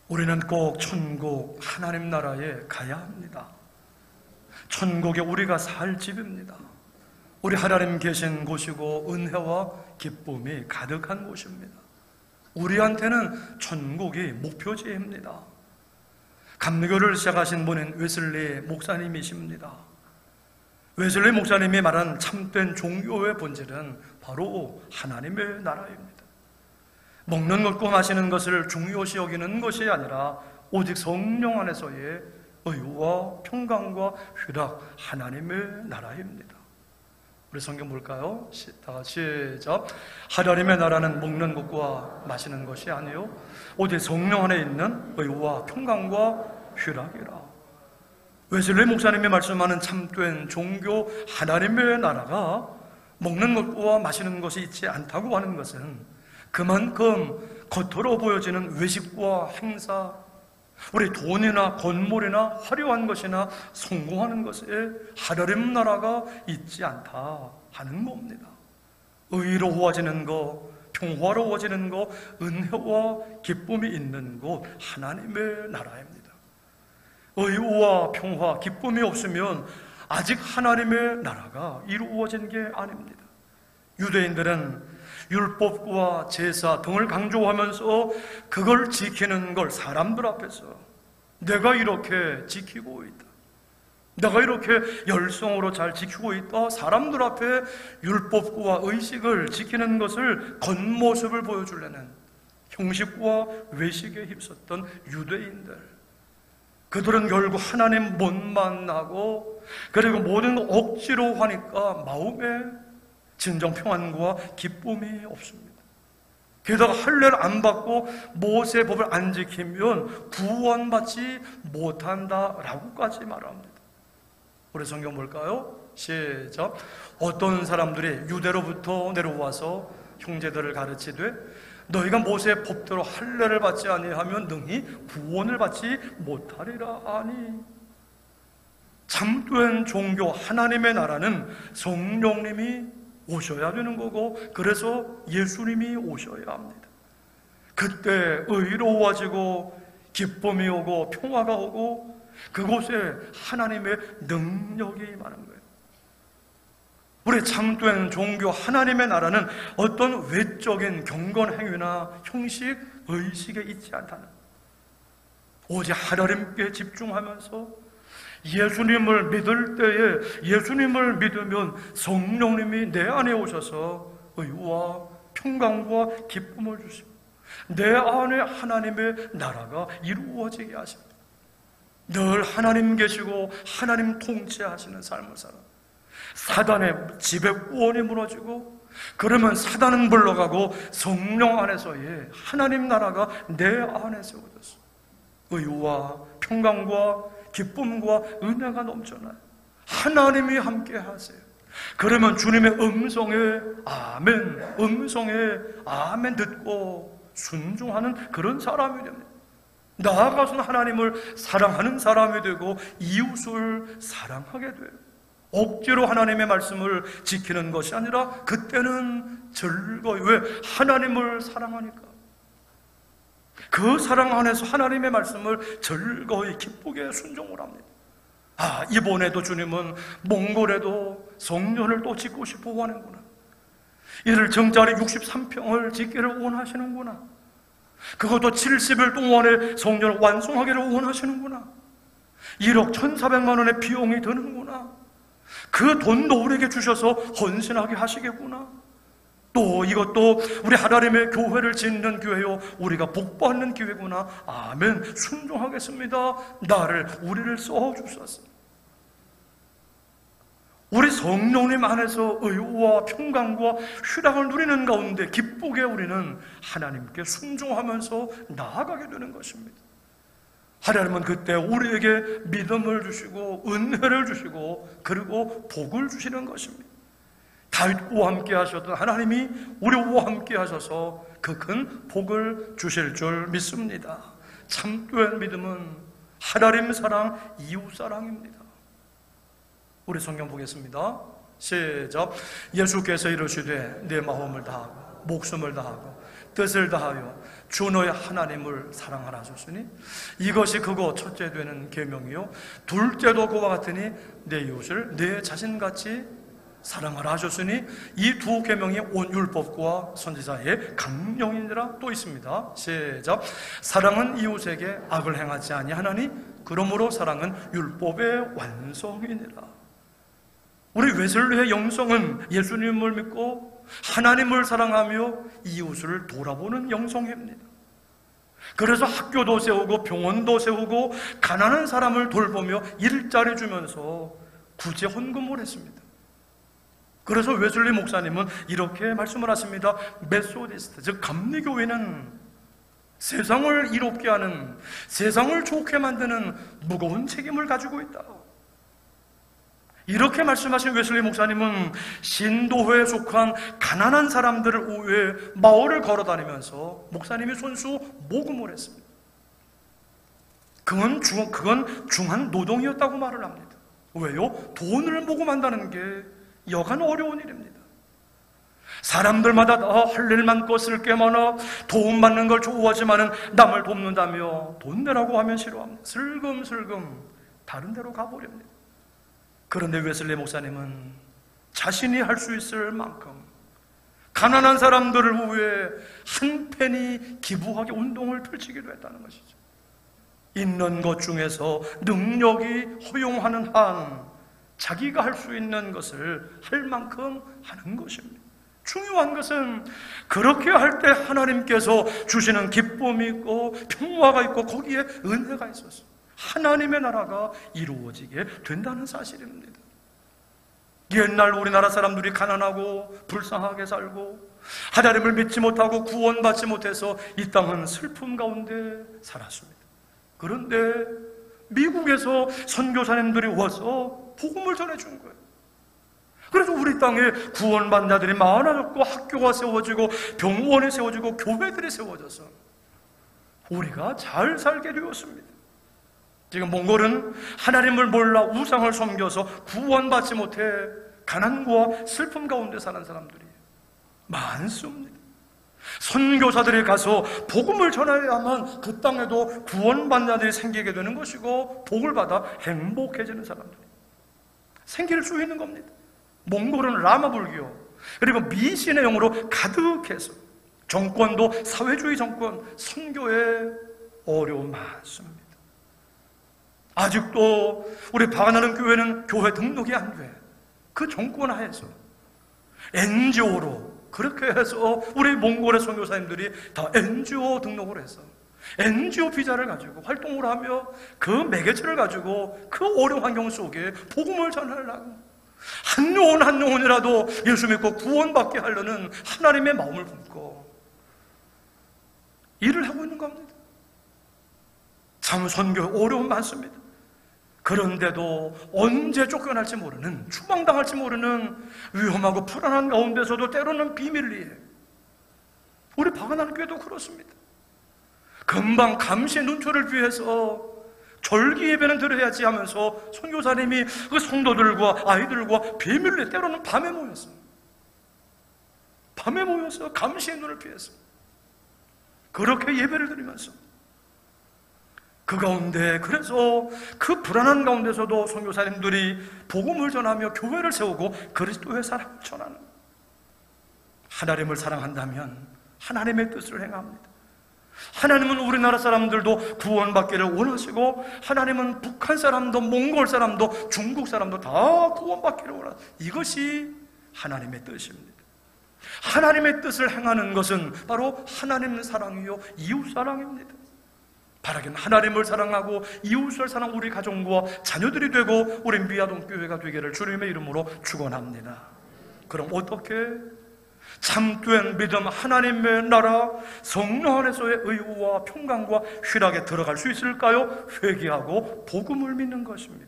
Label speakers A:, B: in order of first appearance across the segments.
A: 우리는 꼭 천국 하나님 나라에 가야 합니다. 천국에 우리가 살 집입니다. 우리 하나님 계신 곳이고 은혜와 기쁨이 가득한 곳입니다. 우리한테는 천국이 목표지입니다. 감리교를 시작하신 분은 웨슬리 목사님이십니다. 웨슬리 목사님이 말한 참된 종교의 본질은 바로 하나님의 나라입니다. 먹는 것과 마시는 것을 중요시 여기는 것이 아니라 오직 성령 안에서의 의와 평강과 희락, 하나님의 나라입니다. 우리 성경 볼까요? 다 같이 시작. 하나님의 나라는 먹는 것과 마시는 것이 아니요 오직 성령 안에 있는 의와 평강과 희락이라. 웨슬리 목사님이 말씀하는 참된 종교 하나님의 나라가 먹는 것과 마시는 것이 있지 않다고 하는 것은 그만큼 겉으로 보여지는 외식과 행사, 우리 돈이나 건물이나 화려한 것이나 성공하는 것에 하나님 나라가 있지 않다 하는 겁니다. 의로워지는 것, 평화로워지는 것, 은혜와 기쁨이 있는 곳 하나님의 나라입니다. 의와 평화, 기쁨이 없으면 아직 하나님의 나라가 이루어진 게 아닙니다. 유대인들은 율법과 제사 등을 강조하면서 그걸 지키는 걸 사람들 앞에서 내가 이렇게 지키고 있다, 내가 이렇게 열성으로 잘 지키고 있다, 사람들 앞에 율법과 의식을 지키는 것을 겉모습을 보여주려는 형식과 외식에 휩썼던 유대인들, 그들은 결국 하나님 못 만나고 그리고 모든 거 억지로 하니까 마음에 진정 평안과 기쁨이 없습니다. 게다가 할례를 안 받고 모세의 법을 안 지키면 구원받지 못한다라고까지 말합니다. 우리 성경 볼까요? 시작. 어떤 사람들이 유대로부터 내려와서 형제들을 가르치되 너희가 모세의 법대로 할례를 받지 아니하면 능히 구원을 받지 못하리라 하니. 참된 종교 하나님의 나라는 성령님이 오셔야 되는 거고, 그래서 예수님이 오셔야 합니다. 그때 의로워지고 기쁨이 오고 평화가 오고 그곳에 하나님의 능력이 임하는 거예요. 우리 참된 종교 하나님의 나라는 어떤 외적인 경건 행위나 형식, 의식에 있지 않다는, 오직 하나님께 집중하면서 예수님을 믿을 때에, 예수님을 믿으면 성령님이 내 안에 오셔서 의와 평강과 기쁨을 주시고 내 안에 하나님의 나라가 이루어지게 하십니다. 늘 하나님 계시고 하나님 통치하시는 삶을 살아 사단의 지배권이 무너지고, 그러면 사단은 물러가고 성령 안에서의 하나님 나라가 내 안에 세워졌어. 의와 평강과 기쁨과 은혜가 넘쳐나요. 하나님이 함께 하세요. 그러면 주님의 음성에 아멘, 음성에 아멘 듣고 순종하는 그런 사람이 됩니다. 나아가서는 하나님을 사랑하는 사람이 되고 이웃을 사랑하게 돼요. 억지로 하나님의 말씀을 지키는 것이 아니라 그때는 즐거이, 왜? 하나님을 사랑하니까. 그 사랑 안에서 하나님의 말씀을 즐거이 기쁘게 순종을 합니다. 아, 이번에도 주님은 몽골에도 성전을 또 짓고 싶어 하는구나. 이를 정자리 63평을 짓기를 원하시는구나. 그것도 70일 동안에 성전을 완성하기를 원하시는구나. 1억 1,400만 원의 비용이 드는구나. 그 돈도 우리에게 주셔서 헌신하게 하시겠구나. 또 이것도 우리 하나님의 교회를 짓는 기회요, 우리가 복받는 기회구나. 아멘, 순종하겠습니다. 우리를 써주소서. 우리 성령님 안에서 의와 평강과 희락을 누리는 가운데 기쁘게 우리는 하나님께 순종하면서 나아가게 되는 것입니다. 하나님은 그때 우리에게 믿음을 주시고 은혜를 주시고 그리고 복을 주시는 것입니다. 다윗과 함께 하셨던 하나님이 우리와 함께 하셔서 그 큰 복을 주실 줄 믿습니다. 참된 믿음은 하나님 사랑, 이웃 사랑입니다. 우리 성경 보겠습니다. 시작. 예수께서 이르시되 내 마음을 다하고 목숨을 다하고 뜻을 다하여 주 너의 하나님을 사랑하라 하셨으니 이것이 그거 첫째 되는 계명이요 둘째도 그와 같으니 내 이웃을 내 자신같이 사랑하라 하셨으니 이 두 계명이 온 율법과 선지자의 강령이니라. 또 있습니다. 시작. 사랑은 이웃에게 악을 행하지 아니하나니 그러므로 사랑은 율법의 완성이니라. 우리 웨슬리의 영성은 예수님을 믿고 하나님을 사랑하며 이웃을 돌아보는 영성입니다. 그래서 학교도 세우고 병원도 세우고 가난한 사람을 돌보며 일자리 주면서 구제 헌금을 했습니다. 그래서 웨슬리 목사님은 이렇게 말씀을 하십니다. 메소디스트, 즉 감리교회는 세상을 이롭게 하는, 세상을 좋게 만드는 무거운 책임을 가지고 있다. 이렇게 말씀하신 웨슬리 목사님은 신도회에 속한 가난한 사람들을 위해 마을을 걸어다니면서 목사님이 손수 모금을 했습니다. 그건 중한 노동이었다고 말을 합니다. 왜요? 돈을 모금한다는 게 여간 어려운 일입니다. 사람들마다 다 할 일 많고 쓸 게 많아 도움 받는 걸 좋아하지만은 남을 돕는다며 돈 내라고 하면 싫어합니다. 슬금슬금 다른 데로 가버립니다. 그런데 웨슬리 목사님은 자신이 할 수 있을 만큼 가난한 사람들을 위해 한 펜이 기부하기 운동을 펼치기도 했다는 것이죠. 있는 것 중에서 능력이 허용하는 한 자기가 할 수 있는 것을 할 만큼 하는 것입니다. 중요한 것은 그렇게 할 때 하나님께서 주시는 기쁨이 있고 평화가 있고 거기에 은혜가 있어서 하나님의 나라가 이루어지게 된다는 사실입니다. 옛날 우리나라 사람들이 가난하고 불쌍하게 살고 하나님을 믿지 못하고 구원받지 못해서 이 땅은 슬픔 가운데 살았습니다. 그런데 미국에서 선교사님들이 와서 복음을 전해준 거예요. 그래서 우리 땅에 구원받는 자들이 많아졌고 학교가 세워지고 병원이 세워지고 교회들이 세워져서 우리가 잘 살게 되었습니다. 지금 몽골은 하나님을 몰라 우상을 섬겨서 구원받지 못해 가난과 슬픔 가운데 사는 사람들이 많습니다. 선교사들이 가서 복음을 전해야만 그 땅에도 구원받는 자들이 생기게 되는 것이고 복을 받아 행복해지는 사람들이 생길 수 있는 겁니다. 몽골은 라마 불교 그리고 미신의 영으로 가득해서 정권도 사회주의 정권, 선교에 어려움 많습니다. 아직도 우리 박아나는 교회는 교회 등록이 안 돼. 그 정권 하에서 NGO로 그렇게 해서 우리 몽골의 선교사님들이 다 NGO 등록을 해서 NGO 비자를 가지고 활동을 하며 그 매개체를 가지고 그 어려운 환경 속에 복음을 전하려고 한 영혼이라도 예수 믿고 구원받게 하려는 하나님의 마음을 품고 일을 하고 있는 겁니다. 참 선교 어려움 많습니다. 그런데도 언제 쫓겨날지 모르는, 추방당할지 모르는 위험하고 불안한 가운데서도 때로는 비밀리에 우리 박아나는 교회도 그렇습니다. 금방 감시의 눈초를 피해서 절기 예배는 드려야지 하면서 선교사님이 그 성도들과 아이들과 비밀리에 때로는 밤에 모였어요. 밤에 모여서 감시의 눈을 피해서 그렇게 예배를 드리면서 그 가운데 그래서 그 불안한 가운데서도 선교사님들이 복음을 전하며 교회를 세우고 그리스도의 사랑을 전하는 하나님을 사랑한다면 하나님의 뜻을 행합니다. 하나님은 우리나라 사람들도 구원받기를 원하시고 하나님은 북한 사람도 몽골 사람도 중국 사람도 다 구원받기를 원하시고 이것이 하나님의 뜻입니다. 하나님의 뜻을 행하는 것은 바로 하나님의 사랑이요 이웃 사랑입니다. 바라긴 하나님을 사랑하고 이웃을 사랑하는 우리 가정과 자녀들이 되고 우리 미아동 교회가 되기를 주님의 이름으로 축원합니다. 그럼 어떻게 참된 믿음 하나님의 나라 성령 안에서의 의와 평강과 휘락에 들어갈 수 있을까요? 회개하고 복음을 믿는 것입니다.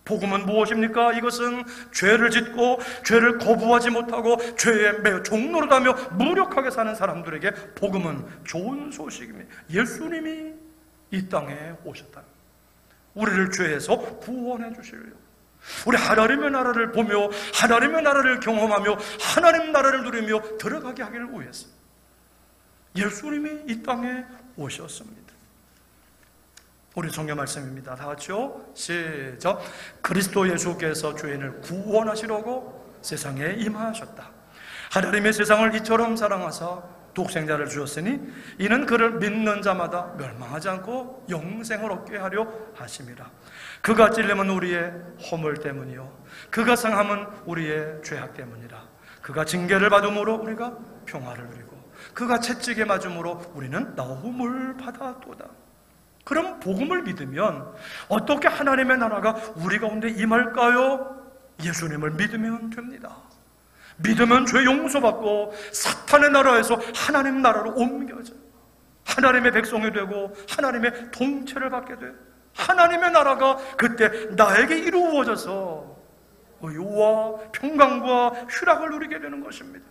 A: 복음은 무엇입니까? 이것은 죄를 짓고 죄를 거부하지 못하고 죄에 매여 종노릇하며 무력하게 사는 사람들에게 복음은 좋은 소식입니다. 예수님이 이 땅에 오셨다. 우리를 죄에서 구원해 주시려고. 우리 하나님의 나라를 보며 하나님의 나라를 경험하며 하나님 나라를 누리며 들어가게 하기를 위해서 예수님이 이 땅에 오셨습니다. 우리 성경 말씀입니다. 다 같이요. 시작. 그리스도 예수께서 죄인을 구원하시려고 세상에 임하셨다. 하나님의 세상을 이처럼 사랑하사 독생자를 주셨으니 이는 그를 믿는 자마다 멸망하지 않고 영생을 얻게 하려 하심이라. 그가 찔림은 우리의 허물 때문이요 그가 상함은 우리의 죄악 때문이라. 그가 징계를 받음으로 우리가 평화를 누리고 그가 채찍에 맞음으로 우리는 나음을 받았도다. 그럼 복음을 믿으면 어떻게 하나님의 나라가 우리 가운데 임할까요? 예수님을 믿으면 됩니다. 믿으면 죄 용서받고 사탄의 나라에서 하나님 나라로 옮겨져 하나님의 백성이 되고 하나님의 통치를 받게 돼 하나님의 나라가 그때 나에게 이루어져서 의와 평강과 휴락을 누리게 되는 것입니다.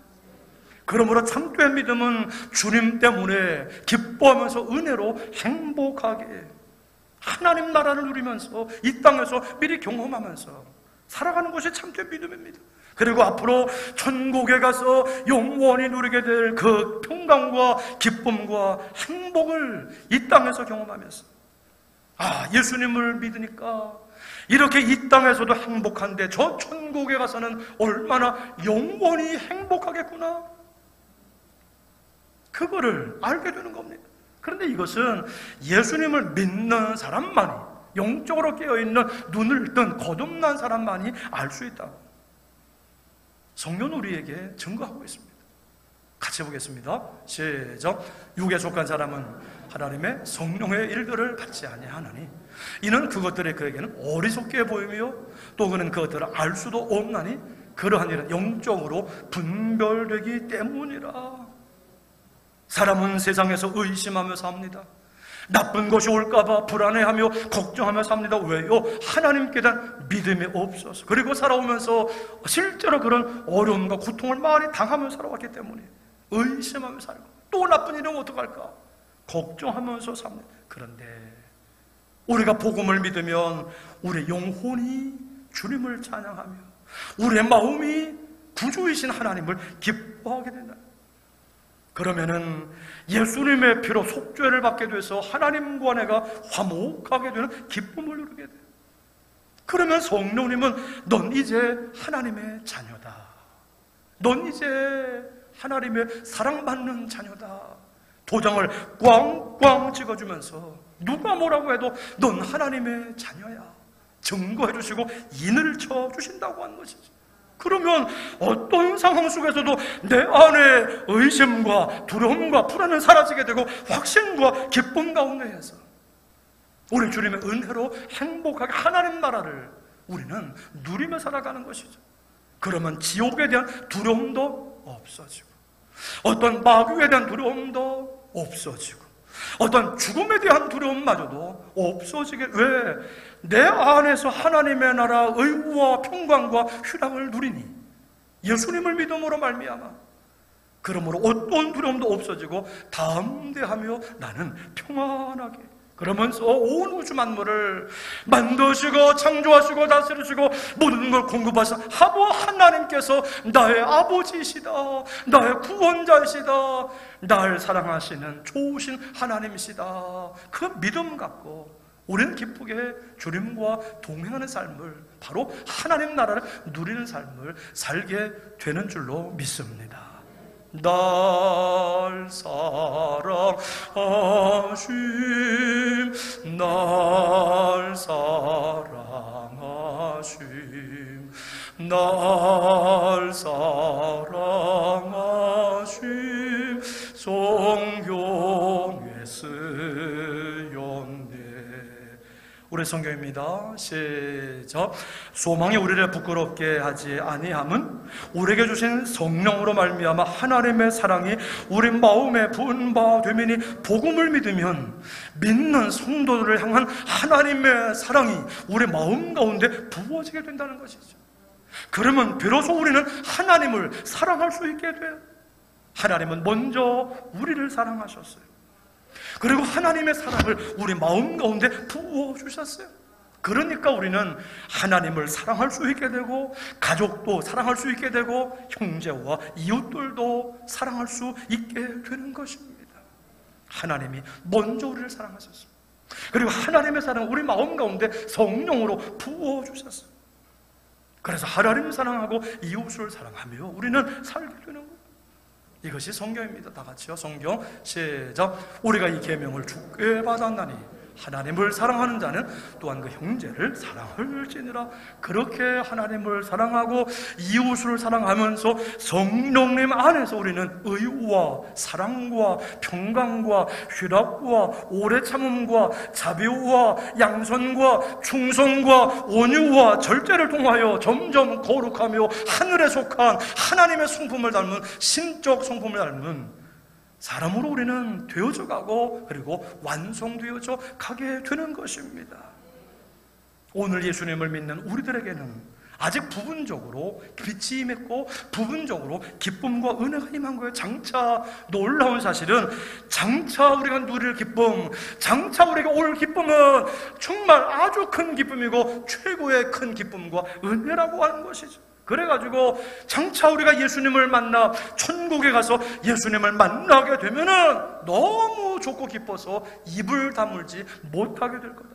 A: 그러므로 참된 믿음은 주님 때문에 기뻐하면서 은혜로 행복하게 하나님 나라를 누리면서 이 땅에서 미리 경험하면서 살아가는 것이 참된 믿음입니다. 그리고 앞으로 천국에 가서 영원히 누리게 될 그 평강과 기쁨과 행복을 이 땅에서 경험하면서 예수님을 믿으니까 이렇게 이 땅에서도 행복한데 저 천국에 가서는 얼마나 영원히 행복하겠구나, 그거를 알게 되는 겁니다. 그런데 이것은 예수님을 믿는 사람만이, 영적으로 깨어있는 눈을 뜬 거듭난 사람만이 알 수 있다고 성경은 우리에게 증거하고 있습니다. 같이 보겠습니다. 시작. 육에 속한 사람은 하나님의 성령의 일들을 받지 아니하나니 이는 그것들이 그에게는 어리석게 보이며 또 그는 그것들을 알 수도 없나니 그러한 일은 영적으로 분별되기 때문이라. 사람은 세상에서 의심하며 삽니다. 나쁜 것이 올까봐 불안해하며 걱정하며 삽니다. 왜요? 하나님께 대한 믿음이 없어서, 그리고 살아오면서 실제로 그런 어려움과 고통을 많이 당하며 살아왔기 때문에 의심하며 살고, 또 나쁜 일은 어떡할까 걱정하면서 삽니다. 그런데 우리가 복음을 믿으면 우리의 영혼이 주님을 찬양하며 우리의 마음이 구주이신 하나님을 기뻐하게 된다. 그러면은 예수님의 피로 속죄를 받게 돼서 하나님과 내가 화목하게 되는 기쁨을 누리게 돼요. 그러면 성령님은 넌 이제 하나님의 자녀다, 넌 이제 하나님의 사랑받는 자녀다, 도장을 꽝꽝 찍어주면서 누가 뭐라고 해도 넌 하나님의 자녀야 증거해 주시고 인을 쳐 주신다고 하는 것이죠. 그러면 어떤 상황 속에서도 내 안에 의심과 두려움과 불안은 사라지게 되고 확신과 기쁨 가운데에서 우리 주님의 은혜로 행복하게 하나님 나라를 우리는 누리며 살아가는 것이죠. 그러면 지옥에 대한 두려움도 없어지고, 어떤 마귀에 대한 두려움도 없어지고, 어떤 죽음에 대한 두려움마저도 없어지게. 왜? 내 안에서 하나님의 나라 의와 평강과 휴락을 누리니 예수님을 믿음으로 말미암아. 그러므로 어떤 두려움도 없어지고 담대하며 나는 평안하게, 그러면서 온 우주 만물을 만드시고 창조하시고 다스리시고 모든 걸 공급하사 하고 하나님께서 나의 아버지이시다, 나의 구원자이시다, 나를 사랑하시는 좋으신 하나님이시다, 그 믿음 갖고 우리는 기쁘게 주님과 동행하는 삶을, 바로 하나님 나라를 누리는 삶을 살게 되는 줄로 믿습니다. 날 사랑하심, 날 사랑하심, 날 사랑하심, 성경에 쓰였네. 우리 성경입니다. 시작. 소망이 우리를 부끄럽게 하지 아니함은 우리에게 주신 성령으로 말미암아 하나님의 사랑이 우리 마음에 부은 바 되매니 복음을 믿으면 믿는 성도들을 향한 하나님의 사랑이 우리 마음 가운데 부어지게 된다는 것이죠. 그러면 비로소 우리는 하나님을 사랑할 수 있게 돼요. 하나님은 먼저 우리를 사랑하셨어요. 그리고 하나님의 사랑을 우리 마음 가운데 부어주셨어요. 그러니까 우리는 하나님을 사랑할 수 있게 되고, 가족도 사랑할 수 있게 되고, 형제와 이웃들도 사랑할 수 있게 되는 것입니다. 하나님이 먼저 우리를 사랑하셨습니다. 그리고 하나님의 사랑을 우리 마음 가운데 성령으로 부어주셨어요. 그래서 하나님을 사랑하고 이웃을 사랑하며 우리는 살게 되는 거예요. 이것이 성경입니다. 다 같이요. 성경 시작. 우리가 이 계명을 주께 받았나니 하나님을 사랑하는 자는 또한 그 형제를 사랑할지니라. 그렇게 하나님을 사랑하고 이웃을 사랑하면서 성령님 안에서 우리는 의와 사랑과 평강과 휴락과 오래 참음과 자비와 양선과 충성과 온유와 절제를 통하여 점점 거룩하며 하늘에 속한 하나님의 성품을 닮은 신적 성품을 닮은 사람으로 우리는 되어져 가고 그리고 완성되어져 가게 되는 것입니다. 오늘 예수님을 믿는 우리들에게는 아직 부분적으로 빛이 임했고 부분적으로 기쁨과 은혜가 임한 거예요. 장차 놀라운 사실은 장차 우리가 누릴 기쁨, 장차 우리가 올 기쁨은 정말 아주 큰 기쁨이고 최고의 큰 기쁨과 은혜라고 하는 것이죠. 그래가지고 장차 우리가 예수님을 만나 천국에 가서 예수님을 만나게 되면은 너무 좋고 기뻐서 입을 다물지 못하게 될 거다.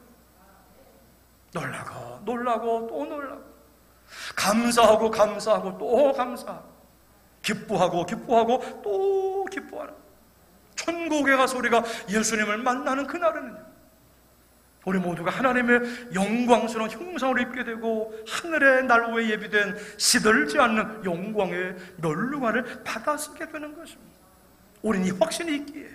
A: 놀라고 놀라고 또 놀라고, 감사하고 감사하고 또 감사하고, 기뻐하고 기뻐하고 또 기뻐하는, 천국에 가서 우리가 예수님을 만나는 그날에는요, 우리 모두가 하나님의 영광스러운 형상을 입게 되고 하늘의 날로에 예비된 시들지 않는 영광의 면류관을 받아쓰게 되는 것입니다. 우리는 이 확신이 있기에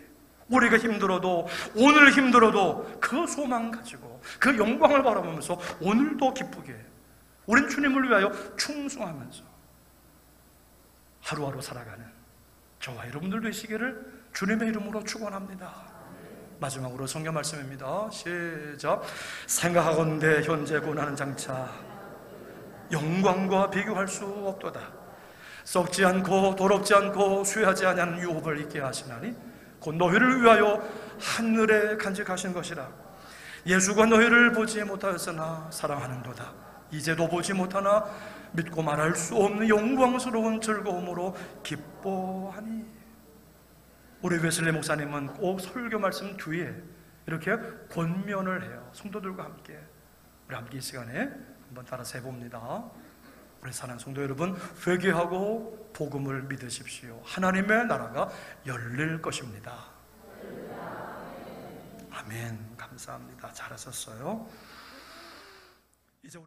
A: 우리가 힘들어도, 오늘 힘들어도 그 소망 가지고 그 영광을 바라보면서 오늘도 기쁘게 우린 주님을 위하여 충성하면서 하루하루 살아가는 저와 여러분들 되시기를 주님의 이름으로 축원합니다. 마지막으로 성경 말씀입니다. 시작. 생각하건대 현재 고난은 장차 영광과 비교할 수 없도다. 썩지 않고 더럽지 않고 쇠하지 아니하는 유업을 있게 하시나니 곧 너희를 위하여 하늘에 간직하신 것이라. 예수가 너희를 보지 못하였으나 사랑하는도다. 이제도 보지 못하나 믿고 말할 수 없는 영광스러운 즐거움으로 기뻐하니. 우리 웨슬리 목사님은 꼭 설교 말씀 뒤에 이렇게 권면을 해요. 성도들과 함께. 우리 함께 이 시간에 한번 따라서 해봅니다. 우리 사랑하는 성도 여러분, 회개하고 복음을 믿으십시오. 하나님의 나라가 열릴 것입니다. 아멘. 감사합니다. 잘하셨어요. 이제